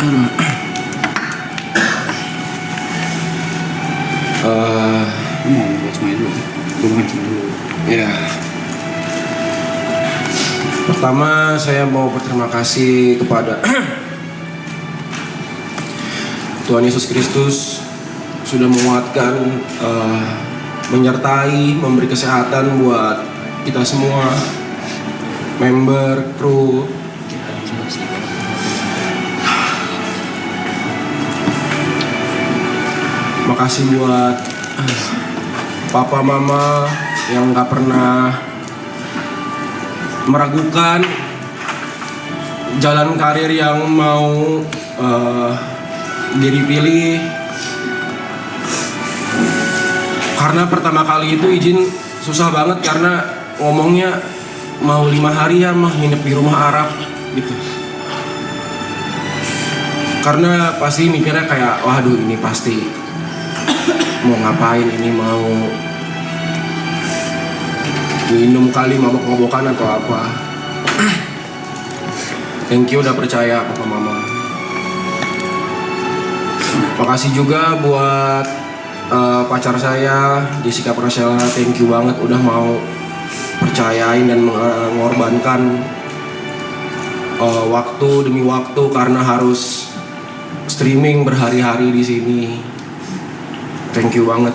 Mau buat semuanya dulu. Gue mancing dulu. Ya. Pertama saya mau berterima kasih kepada Tuhan Yesus Kristus sudah menguatkan, menyertai, memberi kesehatan buat kita semua, member, kru. Makasih buat papa mama yang gak pernah meragukan jalan karir yang mau diri pilih. Karena pertama kali itu izin susah banget karena ngomongnya mau 5 hari ya mah nginep di rumah Arab gitu. Karena pasti mikirnya kayak waduh ini pasti mau ngapain, ini mau minum kali, mabok-mabokan atau apa. Thank you udah percaya papa mama. Makasih juga buat pacar saya Jessica Prasela, thank you banget udah mau percayain dan mengorbankan waktu demi waktu karena harus streaming berhari-hari di sini. Thank you banget.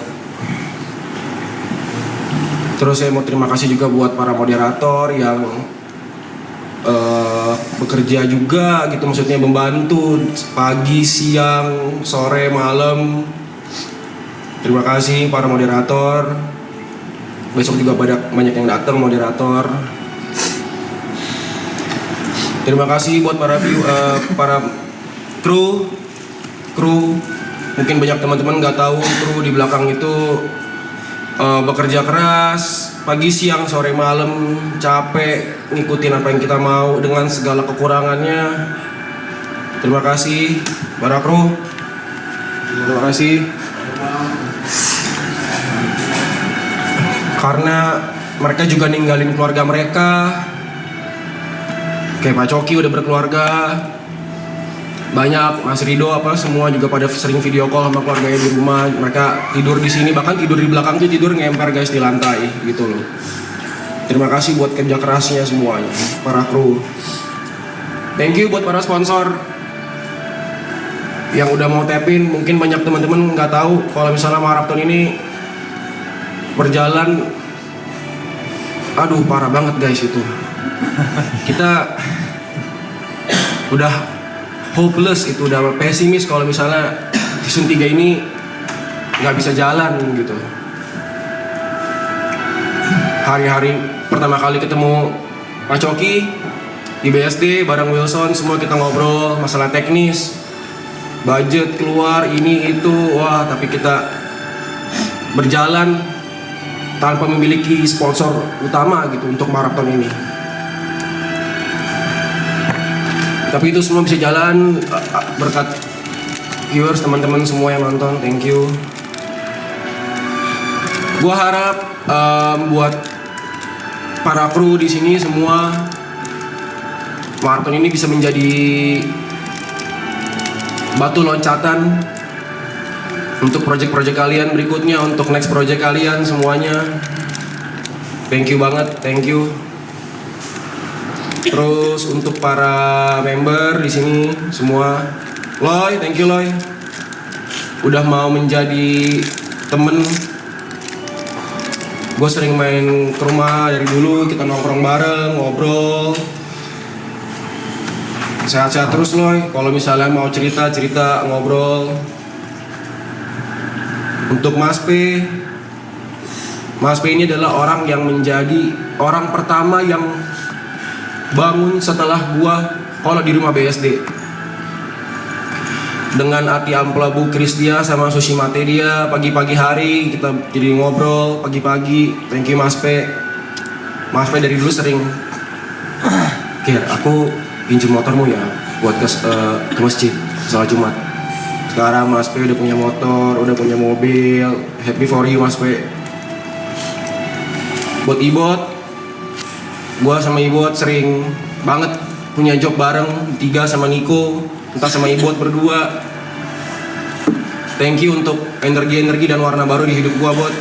Terus saya mau terima kasih juga buat para moderator yang bekerja juga gitu, maksudnya membantu pagi, siang, sore, malam. Terima kasih para moderator. Besok juga banyak yang datang moderator. Terima kasih buat para kru. Mungkin banyak teman-teman nggak tahu kru di belakang itu bekerja keras pagi, siang, sore, malam, capek ngikutin apa yang kita mau dengan segala kekurangannya. Terima kasih para kru. Terima kasih. Karena mereka juga ninggalin keluarga mereka. Kayak Pak Coki udah berkeluarga. Banyak Mas Rido semua juga pada sering video call sama keluarganya di rumah. Mereka tidur di sini, bahkan tidur di belakang tuh tidur ngemper guys di lantai gitu loh. Terima kasih buat kerja kerasnya semuanya, para kru. Thank you buat para sponsor yang udah mau tapin. Mungkin banyak teman-teman nggak tahu kalau misalnya maraton ini berjalan, aduh parah banget guys itu. Kita udah hopeless, itu udah pesimis kalau misalnya season 3 ini nggak bisa jalan gitu. Hari-hari pertama kali ketemu Pak Coki di BSD bareng Wilson, semua kita ngobrol masalah teknis, budget keluar ini itu, wah tapi kita berjalan tanpa memiliki sponsor utama gitu untuk maraton ini. Tapi itu semua bisa jalan berkat viewers, teman-teman semua yang nonton, thank you. Gua harap buat para kru di sini semua, maraton ini bisa menjadi batu loncatan untuk project-project kalian berikutnya, untuk next project kalian semuanya. Thank you banget, thank you. Terus untuk para member di sini semua, Loy, thank you Loy, udah mau menjadi temen. Gue sering main ke rumah dari dulu, kita nongkrong bareng, ngobrol. Sehat-sehat terus Loy, kalau misalnya mau cerita ngobrol. Untuk Mas P ini adalah orang yang menjadi orang pertama yang bangun setelah gua kalau di rumah BSD. Dengan Ati Amplabu Kristia sama Susi Mate dia pagi-pagi hari kita jadi ngobrol pagi-pagi. Thank you Mas P. Mas P dari dulu sering, Kir, aku pinjam motormu ya buat ke masjid sholat Jumat. Sekarang Mas P udah punya motor, udah punya mobil. Happy for you Mas P. Buat Ibot, gua sama Ibot sering banget punya job bareng 3 sama Niko, entah sama Ibot berdua. Thank you untuk energi-energi dan warna baru di hidup gua, Bot.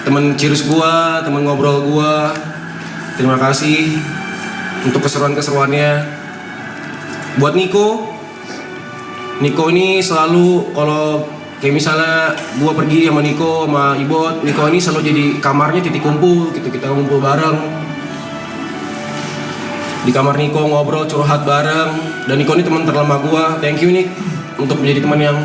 Temen cheers gua, temen ngobrol gua. Terima kasih untuk keseruan-keseruannya. Buat Niko ini selalu kalau kayak misalnya gua pergi sama Niko sama Ibot, Niko ini selalu jadi kamarnya titik kumpul gitu, kita ngumpul bareng. Di kamar Niko ngobrol, curhat bareng. Dan Niko ini teman terlama gua. Thank you Nik untuk menjadi teman yang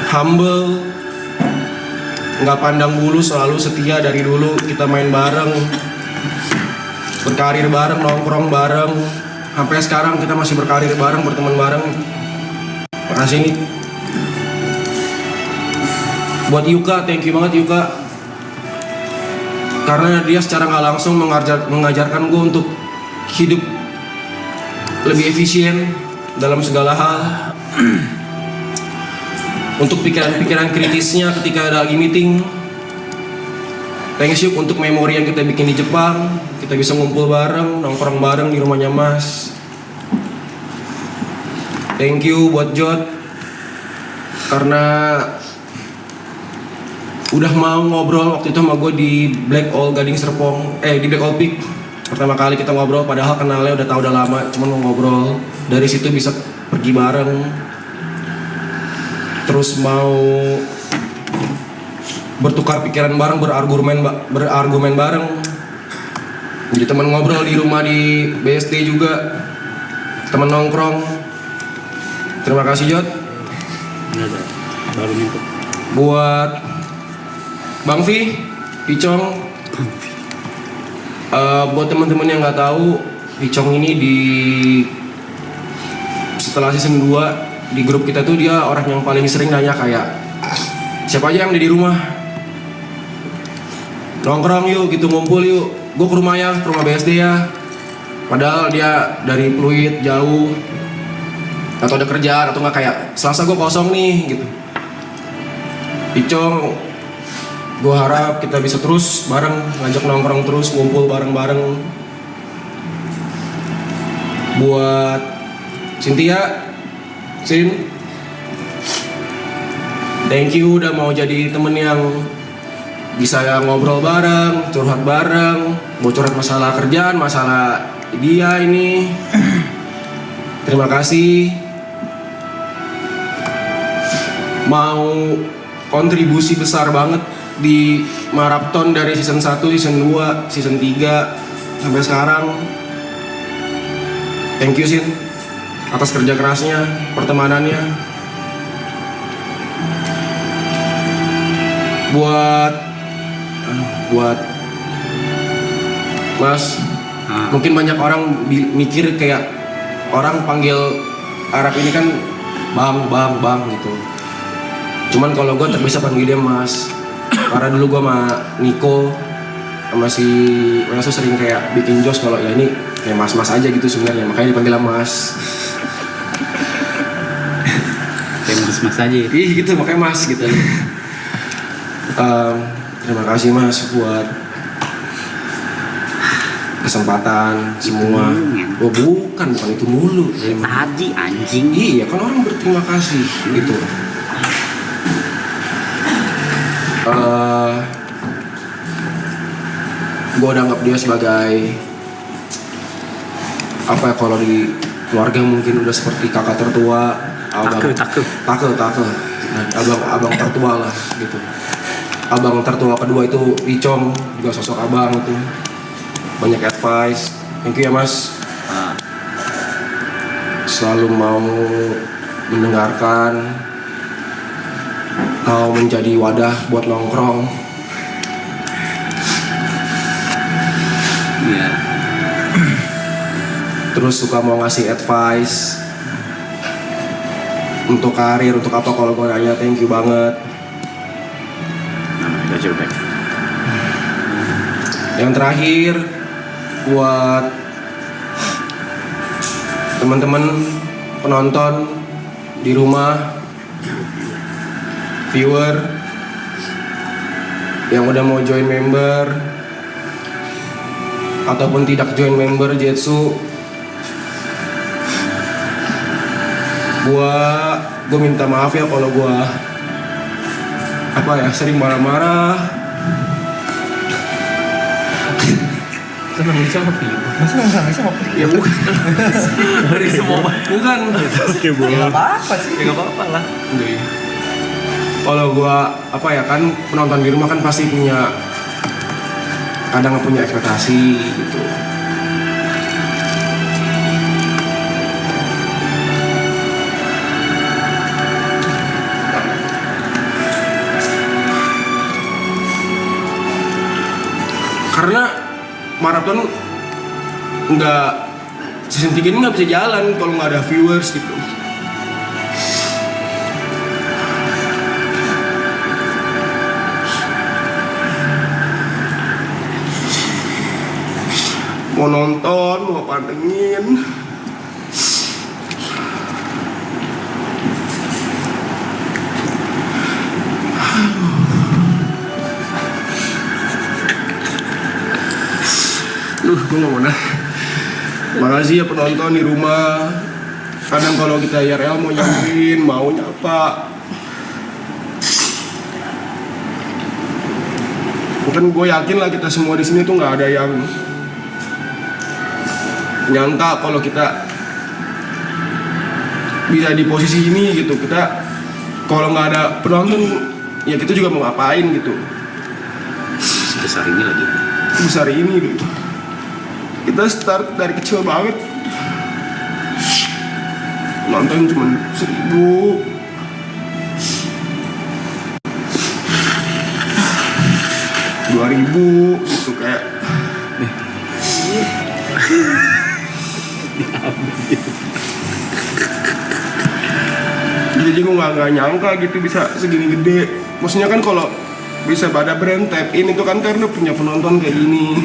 humble, nggak pandang bulu, selalu setia dari dulu. Kita main bareng, berkarir bareng, nongkrong bareng, sampai sekarang kita masih berkarir bareng, berteman bareng. Makasih nih. Buat Yuka, thank you banget Yuka, karena dia secara nggak langsung mengajarkan gue untuk hidup lebih efisien dalam segala hal. Untuk pikiran-pikiran kritisnya ketika ada lagi meeting. Thanks Yuk untuk memori yang kita bikin di Jepang. Kita bisa ngumpul bareng, nongkrong bareng di rumahnya Mas. Thank you buat Jod, karena udah mau ngobrol waktu itu sama gue di Black All Gading Serpong, di Black All Peak. Pertama kali kita ngobrol, padahal kenalnya udah lama, cuman mau ngobrol. Dari situ bisa pergi bareng, terus mau bertukar pikiran bareng, berargumen bareng. Jadi teman ngobrol di rumah di BSD juga, teman nongkrong. Terima kasih Jod. Baru nih. Buat Bang Vi, Picong. Buat teman-teman yang nggak tahu, Picong ini setelah season 2 di grup kita tuh dia orang yang paling sering nanya kayak siapa aja yang ada di rumah, nongkrong yuk gitu, ngumpul yuk, gue ke rumah BSD ya. Padahal dia dari Pluit jauh, atau ada kerjaan, atau nggak kayak Selasa gue kosong nih gitu. Picong, gue harap kita bisa terus bareng, ngajak nongkrong terus, ngumpul bareng-bareng. Buat Cynthia, Sin, thank you udah mau jadi temen yang bisa ngobrol bareng, curhat bareng, mau curhat masalah kerjaan, masalah dia ini. Terima kasih. Mau kontribusi besar banget di maraton dari season 1, season 2, season 3 sampai sekarang. Thank you Sin atas kerja kerasnya, pertemanannya. Buat Mas, mungkin banyak orang mikir kayak orang panggil Arab ini kan bang gitu. Cuman kalau gue terbiasa panggil dia Mas, karena dulu gue sama Niko sama si Wesu sering kayak bikin jos kalau ya ini kayak mas-mas aja gitu sebenarnya, makanya dipanggil Mas. Kayak mas-mas aja ya? Ih gitu, makanya Mas gitu. Terima kasih Mas buat kesempatan semua. Oh bukan itu mulu. Tadi anjing. Iya kan orang berterima kasih gitu. Gue udah anggap dia sebagai apa ya, kalau di keluarga mungkin udah seperti kakak tertua, abang tertua lah gitu. Abang tertua kedua itu Icong, juga sosok abang itu, banyak advice. Thank you ya Mas, selalu mau mendengarkan, mau menjadi wadah buat nongkrong. Iya. Terus suka mau ngasih advice untuk karir, untuk apa kalau gue nanya. Thank you banget. Yang terakhir buat teman-teman penonton di rumah, viewer yang udah mau join member, ataupun tidak join member Jetsu, gue minta maaf ya kalau gue sering marah-marah. Senang sama Vio. Ya bukan. Dari semua. Bukan. Oke, Bu. Ya nggak apa-apa sih. Ya nggak apa-apa lah. Kalau gue kan penonton di rumah kan pasti kadang punya ekspektasi gitu. Karena maraton season 3 ini nggak bisa jalan kalau nggak ada viewers gitu. Mau nonton, mau pantengin. Gue gak mau dah. Makasih ya penonton di rumah. Kadang kalau kita IRL mau nyamperin, mau nyapa. Mungkin gue yakin lah kita semua di sini tuh nggak ada yang nyangka kalau kita bisa di posisi ini gitu. Kita kalau nggak ada penonton, ya kita juga mau ngapain gitu. Sebesar ini lagi. Besar ini gitu. Kita start dari kecil banget. Nonton cuma 1.000. $2.000 gitu kayak. Jadi gue nggak nyangka gitu bisa segini gede. Maksudnya kan kalau bisa pada brand tap in itu kan karena punya penonton kayak gini.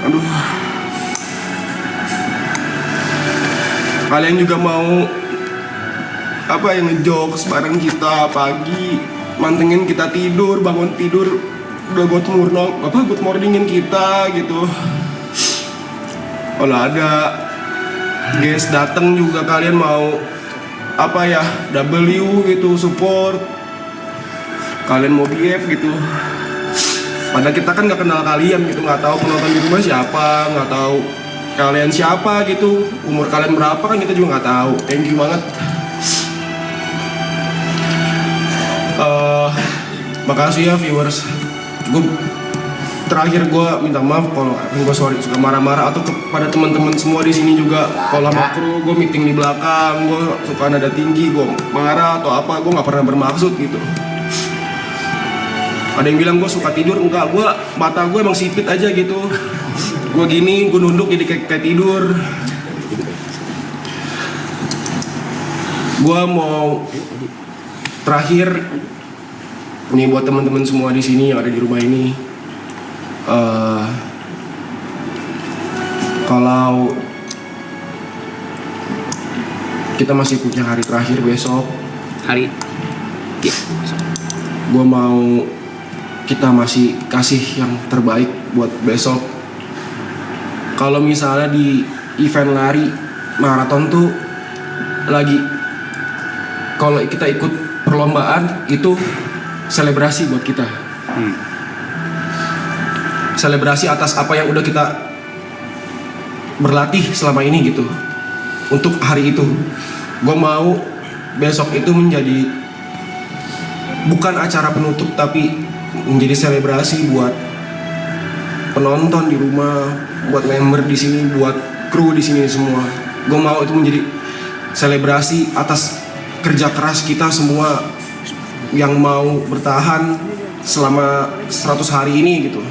Aduh. Kalian juga mau ngejokes bareng kita pagi, mantengin kita tidur, bangun tidur udah good morningin kita gitu. Kalau ada guys dateng juga kalian mau W gitu support. Kalian mau BF gitu. Padahal kita kan nggak kenal kalian gitu, nggak tahu penonton di rumah siapa, nggak tahu kalian siapa gitu, umur kalian berapa kan kita juga nggak tahu. Thank you banget. Makasih ya viewers. Terakhir gue minta maaf kalau gue suka marah-marah atau kepada teman-teman semua di sini juga. Kalau sama kru gue meeting di belakang, gue suka nada tinggi, gue marah atau apa, gue nggak pernah bermaksud gitu. Ada yang bilang gue suka tidur, enggak, mata gue emang sipit aja gitu. Gue gini, gue nunduk jadi kayak tidur. Gue mau terakhir nih buat teman-teman semua di sini yang ada di rumah ini. Kalau kita masih punya hari terakhir besok, gue mau kita masih kasih yang terbaik buat besok. Kalau misalnya di event lari maraton tuh lagi, kalau kita ikut perlombaan itu selebrasi buat kita. Selebrasi atas apa yang udah kita berlatih selama ini gitu. Untuk hari itu gue mau besok itu menjadi bukan acara penutup tapi menjadi selebrasi buat penonton di rumah, buat member di sini, buat kru di sini semua. Gue mau itu menjadi selebrasi atas kerja keras kita semua yang mau bertahan selama 100 hari ini gitu.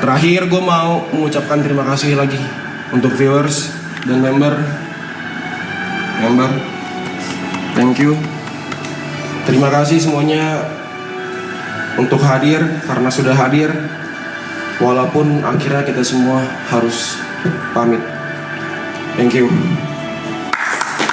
Terakhir gue mau mengucapkan terima kasih lagi untuk viewers dan member. Thank you. Terima kasih semuanya untuk hadir, karena sudah hadir walaupun akhirnya kita semua harus pamit. Thank you.